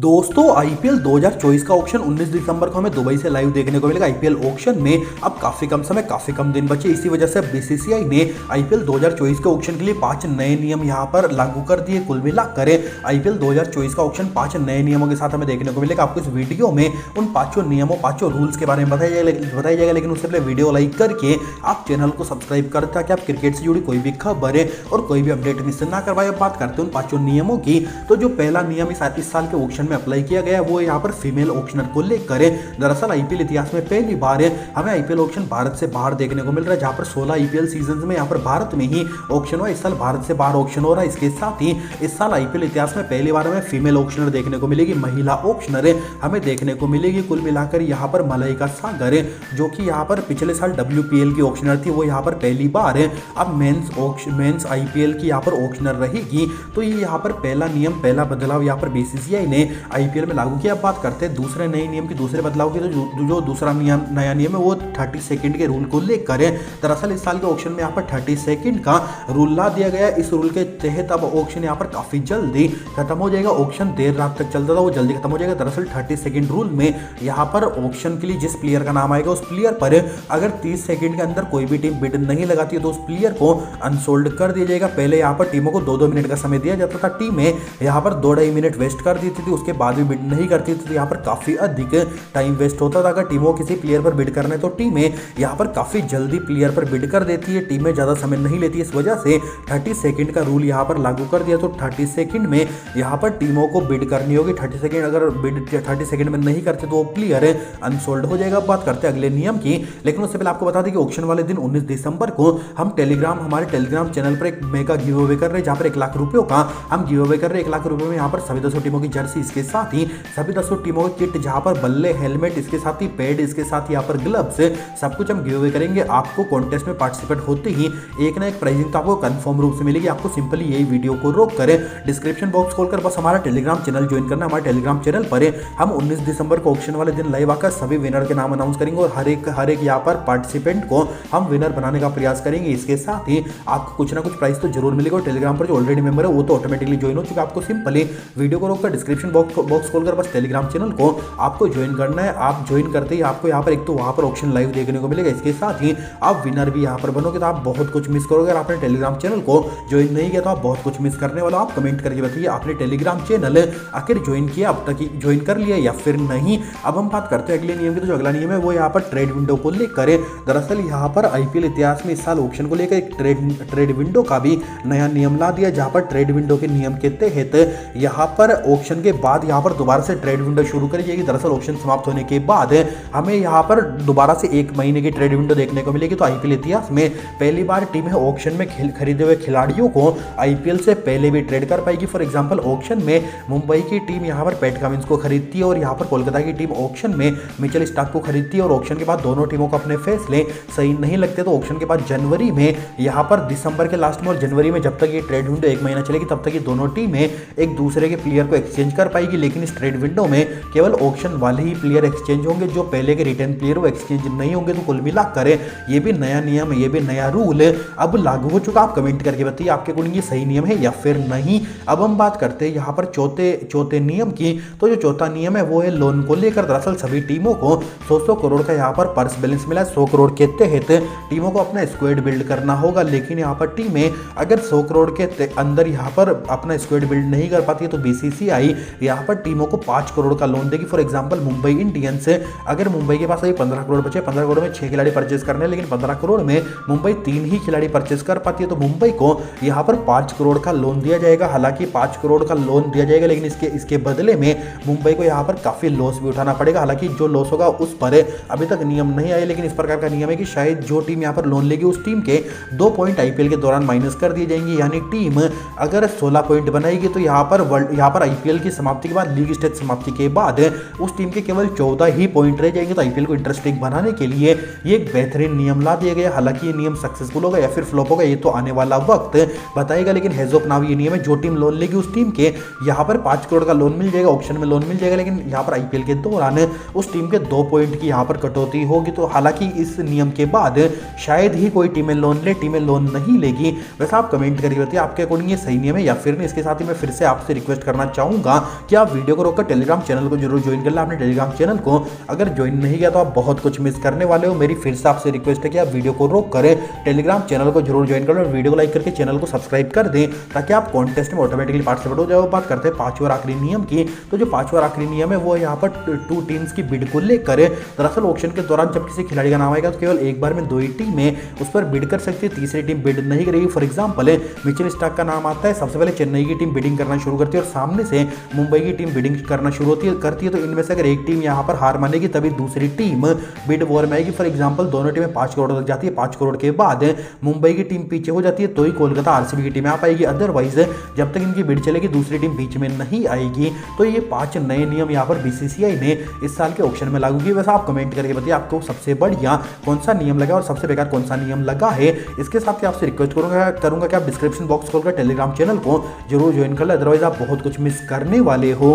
दोस्तों आईपीएल 2024 का ऑक्शन 19 दिसंबर को हमें दुबई से लाइव देखने को मिलेगा। आईपीएल ऑक्शन में अब काफी कम समय काफी कम दिन बचे, इसी वजह से बीसीसीआई ने आईपीएल 2024 के ऑक्शन के लिए 5 नए नियम यहां पर लागू कर दिए। कुल मिलाकर आईपीएल 2024 का ऑक्शन 5 नए नियमों के साथ हमें देखने को मिलेगा। आपको इस वीडियो में उन 5 नियमों 5 रूल्स के बारे में बताया जाएगा, लेकिन उससे पहले वीडियो लाइक करके आप चैनल को सब्सक्राइब कर ताकि आप क्रिकेट से जुड़ी कोई भी खबर और कोई भी अपडेट मिस ना करवाए। अब बात करते हैं उन 5 नियमों की। तो जो पहला नियम इस साल के ऑक्शन में अप्लाई किया गया वो यहाँ पर फीमेल ऑक्शनर को लेकर है। दरअसल आईपीएल इतिहास में पहली बार हमें आईपीएल ऑक्शन भारत से बाहर देखने को मिल रहा है, जहां पर 16 आईपीएल सीजन में यहाँ पर भारत में ही ऑक्शन हुआ। इस साल भारत से बाहर ऑक्शन हो रहा है। इसके साथ ही इस साल आईपीएल इतिहास में पहली बार हमें फीमेल ऑक्शनर देखने को मिलेगी, महिला ऑक्शनर हमें देखने को मिलेगी। कुल मिलाकर यहाँ पर मलाइका सागर जो कि यहाँ पर पिछले साल WPL की ऑक्शनर थी, वो यहाँ पर पहली बार अब मेंस आईपीएल की यहाँ पर ऑक्शनर रहेगी। तो ये यहाँ पर पहला नियम, पहला बदलाव यहाँ पर बीसीसीआई ने आईपीएल में लागू किया। बात करते हैं दूसरे नए नियम की, दूसरे बदलाव की। तो जो दूसरा नया नियम है वो 30 सेकंड के रूल को लेकर है। दरअसल इस साल के ऑक्शन में यहाँ पर 30 सेकंड का रूल ला दिया गया। इस रूल के तहत अब ऑक्शन यहाँ पर काफी जल्दी खत्म हो जाएगा। ऑक्शन देर रात तक चलता था, वो जल्दी खत्म हो जाएगा। दरअसल 30 सेकंड रूल में यहाँ पर ऑक्शन के लिए जिस प्लेयर का नाम आएगा उस प्लेयर पर अगर 30 सेकंड के अंदर कोई भी टीम बिड नहीं लगाती है तो उस प्लेयर को अनसोल्ड कर दिया जाएगा। पहले यहाँ पर टीमों को 2-2 मिनट का समय दिया जाता था, टीमें यहाँ पर 2-2.5 मिनट वेस्ट कर देती थी, उसके बाद भी बिड नहीं करती थी। तो यहाँ पर काफी अधिक टाइम वेस्ट होता था। अगर टीमों किसी प्लेयर पर बिड करना है तो टीमें यहाँ पर काफी जल्दी प्लेयर पर बिड कर देती है, टीमें ज्यादा समय नहीं लेती। इस वजह से 30 सेकंड का रूल यहाँ पर लागू कर दिया। तो 30 सेकंड में यहाँ पर टीमों को बिड करनी होगी। 30 सेकंड अगर बिड 30 सेकंड में नहीं करते तो वो प्लेयर अनसोल्ड हो जाएगा। बात करते हैं अगले नियम की, लेकिन उससे पहले आपको बता दें कि ऑक्शन वाले दिन 19 दिसंबर को हम हमारे टेलीग्राम चैनल पर एक मेगा गिव अवे कर रहे हैं, जहां पर 1 लाख रुपयों का हम गिव अवे कर रहे हैं। 1 लाख रुपए में यहाँ पर सभी 200 टीमों की जर्सी, इसके साथ ही सभी 200 टीमों की किट, जहां पर बल्ले, हेलमेट, इसके साथ ही पैड, इसके साथ यहाँ पर ग्लव्स, सब कुछ हम गिव अवे करेंगे। आपको कॉन्टेस्ट में पार्टिसिपेट होते ही एक ना एक प्राइजिंग तो आपको कंफर्म रूप से मिलेगी। आपको सिंपली यही वीडियो को रोक कर डिस्क्रिप्शन बॉक्स खोलकर बस हमारा टेलीग्राम चैनल ज्वाइन करना। हमारे टेलीग्राम चैनल पर हम 19 दिसंबर को ऑक्शन वाले दिन लाइव आकर सभी विनर के नाम अनाउंस करेंगे और हर एक यहाँ पर पार्टिसिपेंट को हम विनर बनाने का प्रयास करेंगे। इसके साथ ही आपको कुछ ना कुछ प्राइस तो जरूर मिलेगा। टेलीग्राम पर जो ऑलरेडी मेंबर है वो तो ऑटोमेटिकली ज्वाइन हो चुका है। आपको सिंपली वीडियो को रोककर डिस्क्रिप्शन बॉक्स खोलकर बस टेलीग्राम चैनल को आपको ज्वाइन करना है। आप ज्वाइन करते ही आपको यहाँ पर एक तो वहाँ पर ऑक्शन लाइव देखने को मिलेगा, इसके साथ ही आप विनर भी यहाँ पर बनोगे। तो आप बहुत कुछ मिस करोगे। अगर आपने टेलीग्राम चैनल को ज्वाइन नहीं किया तो आप बहुत कुछ मिस करने वाला। आप कमेंट करके बताइए आपने टेलीग्राम चैनल आखिर ज्वाइन किया, अब तक ज्वाइन कर लिया या फिर नहीं। अब हम बात करते हैं अगले नियम की। तो जो अगला नियम है वो यहाँ पर ट्रेड विंडो को लेकर है। दरअसल यहाँ पर आईपीएल इतिहास में इस साल ऑक्शन को लेकर एक ट्रेड विंडो का भी नया नियम ला दिया, जहां पर ट्रेड विंडो के नियम के तहत यहाँ पर ऑक्शन के बाद यहाँ पर दोबारा से ट्रेड विंडो शुरू करी जाएगी। दरअसल ऑक्शन समाप्त होने के बाद हमें यहाँ पर दोबारा से 1 महीने की ट्रेड विंडो देखने को मिलेगी। तो आईपीएल इतिहास में पहली बार टीमें ऑक्शन में खरीदे हुए खिलाड़ियों को आईपीएल से पहले भी ट्रेड कर पाएगी। फॉर एग्जाम्पल ऑक्शन में मुंबई की टीम यहाँ पर पैट कमिंस को खरीदती है और यहाँ पर कोलकाता की टीम ऑक्शन में मिचेल स्टार्क को खरीदती है और ऑक्शन के बाद दोनों टीमों को अपने फैसले सही नहीं लगते तो ऑक्शन के बाद जनवरी में यहाँ पर दिसंबर के लास्ट में और जनवरी में जब तक ये ट्रेड विंडो 1 महीना चलेगी तब तक ये दोनों टीमें एक दूसरे के प्लेयर को एक्सचेंज कर पाएगी। लेकिन इस ट्रेड विंडो में केवल ऑक्शन वाले ही प्लेयर एक्सचेंज होंगे, जो पहले के रिटर्न प्लेयर वो एक्सचेंज नहीं होंगे। तो कुल मिलाकर ये भी नया नियम है, ये भी नया रूल अब लागू हो चुका। आप कमेंट करके बताइए आपके अकॉर्डिंग ये सही नियम है या फिर नहीं। अब हम बात करते हैं यहाँ पर चौथे नियम की। तो जो चौथा नियम है वो है लोन को लेकर। दरअसल सभी टीमों को 100 करोड़ का यहाँ पर पर्स बैलेंस मिला है। 100 करोड़ के तहत टीमों को अपना स्क्वाड बिल्ड करना होगा, लेकिन यहाँ पर टीमें अगर 100 करोड़ के अंदर यहाँ पर अपना स्क्वाड बिल्ड नहीं कर पाती है तो बीसीसीआई यहाँ पर टीमों को 5 करोड़ का लोन देगी। फॉर एग्जांपल मुंबई इंडियंस, अगर मुंबई के पास अभी 15 करोड़ बचे, 15 करोड़ में 6 खिलाड़ी परचेज करने हैं, लेकिन 15 करोड़ में मुंबई 3 ही खिलाड़ी परचेज कर पाती है तो मुंबई को यहाँ पर 5 करोड़ का लोन दिया जाएगा। हालांकि 5 करोड़ का लोन दिया जाएगा, लेकिन इसके बदले में मुंबई को यहाँ पर काफी लॉस भी उठाना पड़ेगा। हालांकि जो लॉस होगा उस पर अभी तक नियम नहीं आए, लेकिन इस प्रकार का नियम है कि शायद जो टीम यहाँ पर लोन लेगी उस टीम के 2 पॉइंट आईपीएल के दौरान माइनस कर दिए जाएंगे। यानी टीम अगर 16 पॉइंट बनाएगी तो यहाँ पर आईपीएल की समाप्ति के बाद, लीग स्टेज समाप्ति के बाद उस टीम के केवल 14 ही पॉइंट रह जाएंगे। तो आईपीएल को इंटरेस्टिंग बनाने के लिए ये एक बेहतरीन नियम ला दिया गया। हालांकि ये नियम सक्सेसफुल होगा या फिर फ्लॉप होगा ये तो आने वाला वक्त बताएगा, लेकिन हेज ऑफ नाउ ये नियम है जो टीम लोन लेगी उस टीम के यहाँ पर 5 करोड़ का लोन मिल जाएगा, ऑक्शन में लोन मिल जाएगा, लेकिन यहाँ पर आईपीएल के दौरान उस टीम के 2 पॉइंट की यहाँ पर कटौती होगी। तो हालांकि इस नियम के बाद शायद ही कोई टीमें लोन ले, टीमें लोन नहीं लेगी। वैसे आप कमेंट करिए बताइए आपके अकॉर्डिंग ये सही नियम है या फिर नहीं। इसके साथ ही मैं फिर से आपसे रिक्वेस्ट करना चाहूंगा कि कि आप वीडियो को रोककर टेलीग्राम चैनल को जरूर ज्वाइन कर लें। आपने टेलीग्राम चैनल को अगर ज्वाइन नहीं किया तो आप बहुत कुछ मिस करने वाले हो। मेरी फिर से आपसे रिक्वेस्ट है कि आप वीडियो को रोक कर टेलीग्राम चैनल को जरूर ज्वाइन कर लें और वीडियो को लाइक करके चैनल को सब्सक्राइब कर दें ताकि आप कॉन्टेस्ट में ऑटोमेटिकली पार्टिसिपेट हो जाओ। बात करते हैं पांचवें और आखिरी नियम की। तो जो पांचवा और आखिरी नियम है वो यहाँ पर 2 टीम्स की बिड को लेकर है। दरअसल ऑक्शन के दौरान जब किसी खिलाड़ी का नाम आएगा तो केवल एक बार में 2 ही टीमें उस पर बिड कर सकती है, तीसरी टीम बिड नहीं करेगी। फॉर एग्जाम्पल मिचेल स्टार्क का नाम आता है, सबसे पहले चेन्नई की टीम बिडिंग करना शुरू करती है और सामने से मुंबई की टीम बिडिंग करना शुरू करती है। तो इनमें से अगर एक टीम यहाँ पर हार मानेगी तभी दूसरी टीम बिड वॉर में आएगी। फॉर एग्जाम्पल दोनों टीमें 5 करोड़ तक जाती है, 5 करोड़ के बाद मुंबई की टीम पीछे हो जाती है तो ही कोलकाता आरसीबी की टीम आ पाएगी। अदरवाइज जब तक इनकी बिड चलेगी दूसरी टीम बीच में नहीं आएगी। तो ये 5 नए नियम यहाँ पर बीसीसीआई ने इस साल के ऑक्शन में लागू किए। वैसे आप कमेंट करके बताइए आपको सबसे बढ़िया कौन सा नियम लगा और सबसे बेकार कौन सा नियम लगा है। इसके साथ ही आपसे रिक्वेस्ट करूंगा कि आप डिस्क्रिप्शन बॉक्स खोलकर टेलीग्राम चैनल को जरूर ज्वाइन कर ले, अदरवाइज आप बहुत कुछ मिस करने वाले हो।